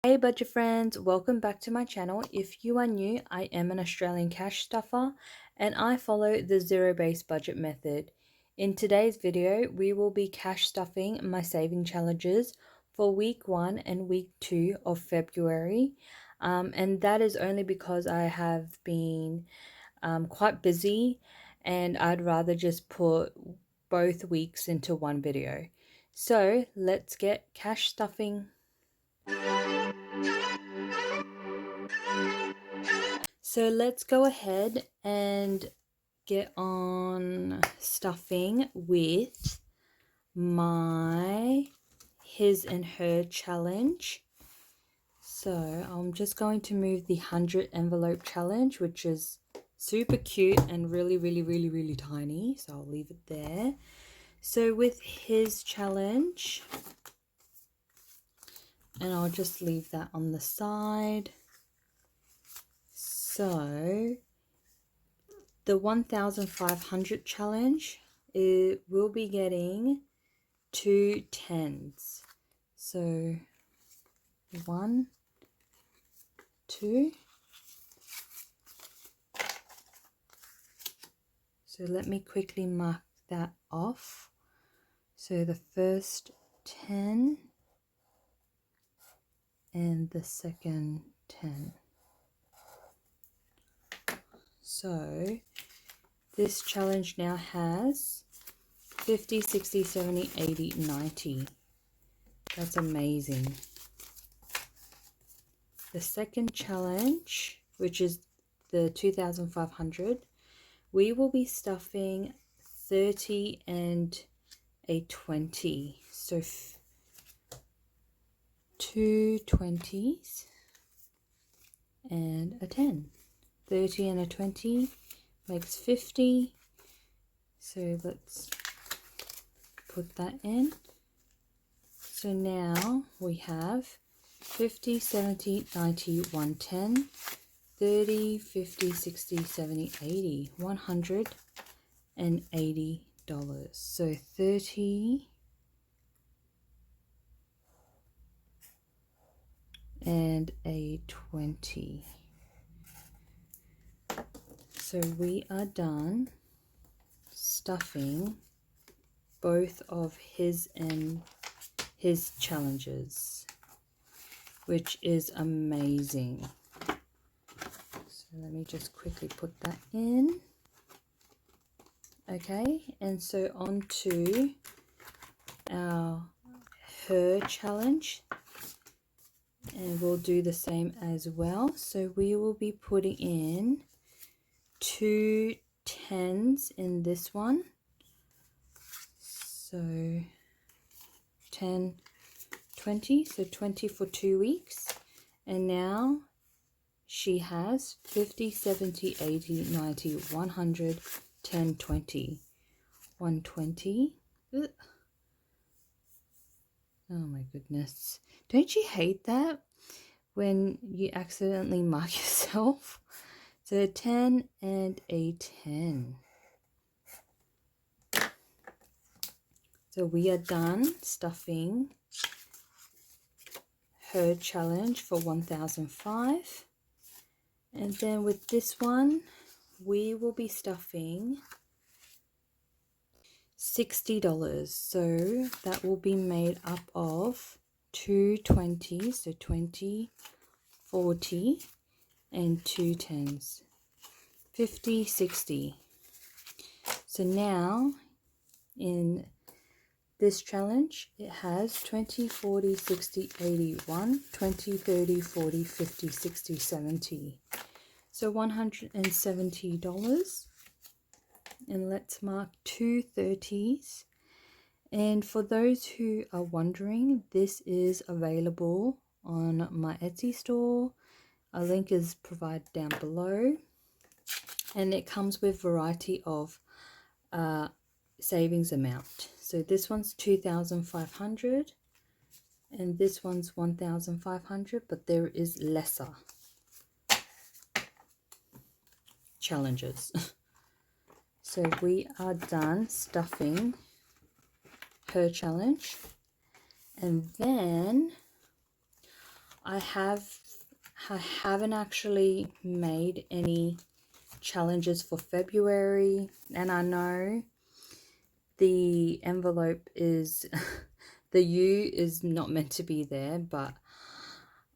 Hey budget friends, welcome back to my channel. If you are new, I am an Australian cash stuffer and I follow the zero-based budget method. In today's video, we will be cash stuffing my saving challenges for week 1 and week 2 of February. And that is only because I have been quite busy and I'd rather just put both weeks into one video. So let's get cash stuffing. So let's go ahead and get on stuffing with my his and her challenge. So I'm just going to move the 100 envelope challenge, which is super cute and really tiny. So I'll leave it there. So with his challenge, and I'll just leave that on the side. So the 1,500 challenge, it will be getting 2 10s. So 1, 2. So let me quickly mark that off. So the first 10 and the second 10. So this challenge now has 50, 60, 70, 80, 90. That's amazing. The second challenge, which is the 2,500, we will be stuffing 30 and a 20. So 2 20s and a 10. 30 and a 20 makes 50. So let's put that in. So now we have 50, 70, 90, 110, 30, 50, 60, 70, 80, $180. So 30 and a 20. So we are done stuffing both of his and his challenges, which is amazing. So let me just quickly put that in. Okay, and so on to her challenge, and we'll do the same as well. So we will be putting in 2 10s in this one. So 10, 20, so 20 for 2 weeks. And now she has 50, 70, 80, 90, 100, 10, 20, 120. Ugh. Oh my goodness. Don't you hate that when you accidentally mark yourself? So a 10 and a 10. So we are done stuffing her challenge for 1,005. And then with this one, we will be stuffing $60. So that will be made up of 2 20s, so 20, 40, and 2 10s. 50, 60. So now in this challenge, it has 20, 40, 60, 81, 20, 30, 40, 50, 60, 70. So $170. And let's mark 2 30s. And for those who are wondering, this is available on my Etsy store. A link is provided down below. And it comes with variety of savings amount. So this one's 2,500 and this one's 1,500, but there is lesser challenges. So we are done stuffing her challenge, and then I haven't actually made any challenges for February, and I know the envelope is the U is not meant to be there, but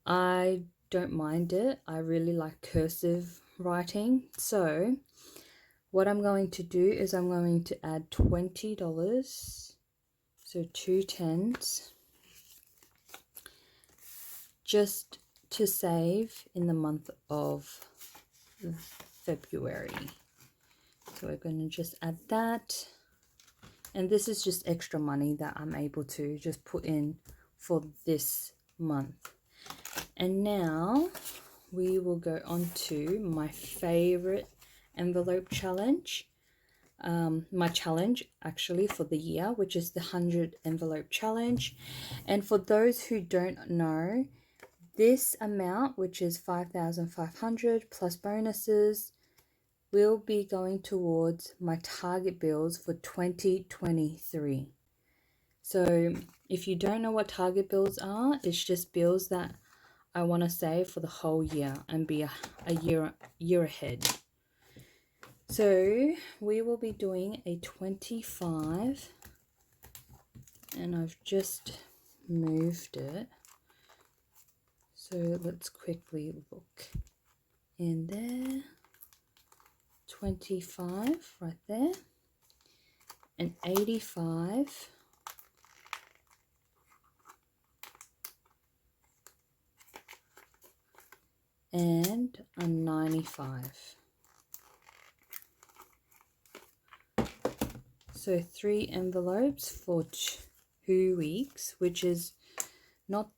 I don't mind it. I really like cursive writing. So what I'm going to do is I'm going to add $20, so 2 tens, just to save in the month of February. So we're going to just add that. And this is just extra money that I'm able to just put in for this month. And now we will go on to my favorite envelope challenge. My challenge actually for the year, which is the 100 envelope challenge. And for those who don't know, this amount, which is 5,500 plus bonuses, will be going towards my target bills for 2023. So if you don't know what target bills are, it's just bills that I want to save for the whole year and be a year ahead. So we will be doing a 25, and I've just moved it. So let's quickly look in there. 25 right there, an 85, and a 95. So 3 envelopes for 2 weeks, which is not,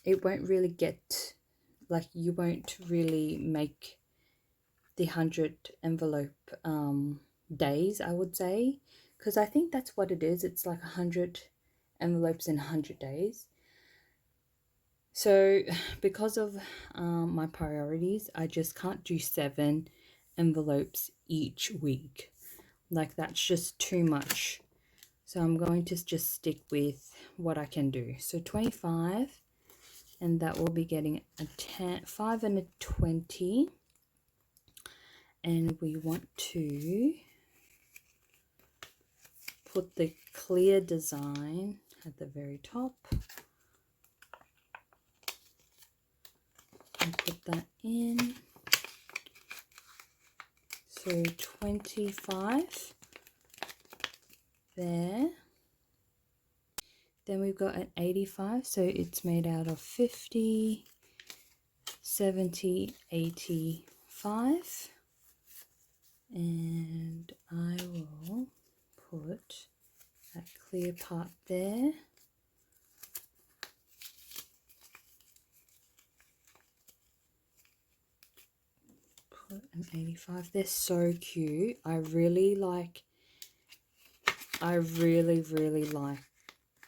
it won't really get, like, you won't really make the 100 envelope days, I would say, because I think that's what it is. It's like 100 envelopes in 100 days. So because of my priorities, I just can't do 7 envelopes each week. Like, that's just too much. So I'm going to just stick with what I can do. So 25, and that will be getting a 10, 5 and a 20. And we want to put the clear design at the very top. And put that in. So 25 there. Then we've got an 85, so it's made out of 50, 70, 85. And I will put that clear part there. Put an 85. They're so cute. I really like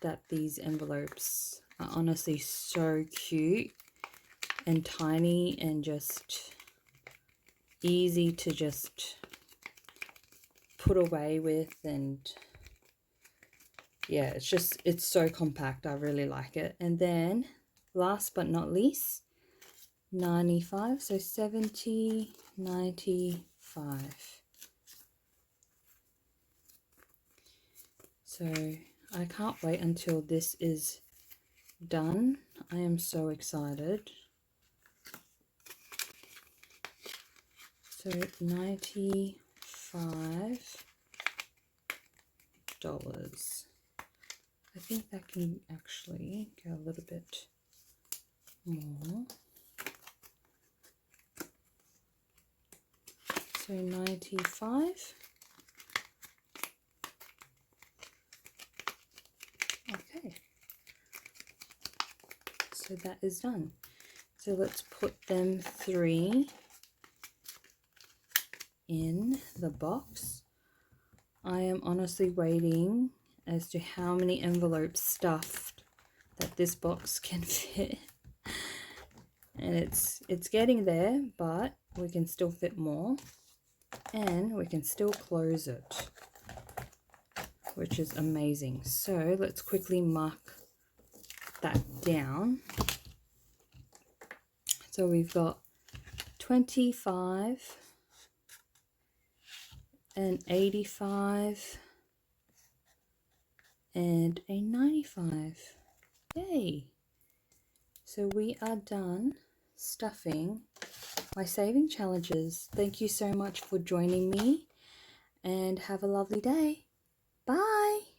that these envelopes are honestly so cute and tiny and just easy to just put away with, and yeah, it's so compact. I really like it. And then last but not least, 95, so 70, 95. So I can't wait until this is done. I am so excited. So $95. I think that can actually go a little bit more. So 95. Okay. So that is done. So let's put them 3 in the box. I am honestly waiting as to how many envelopes stuffed that this box can fit. And it's getting there, but we can still fit more, and we can still close it, which is amazing. So let's quickly mark that down. So we've got 25 an 85 and a 95. Yay! So we are done stuffing my saving challenges. Thank you so much for joining me and have a lovely day. Bye!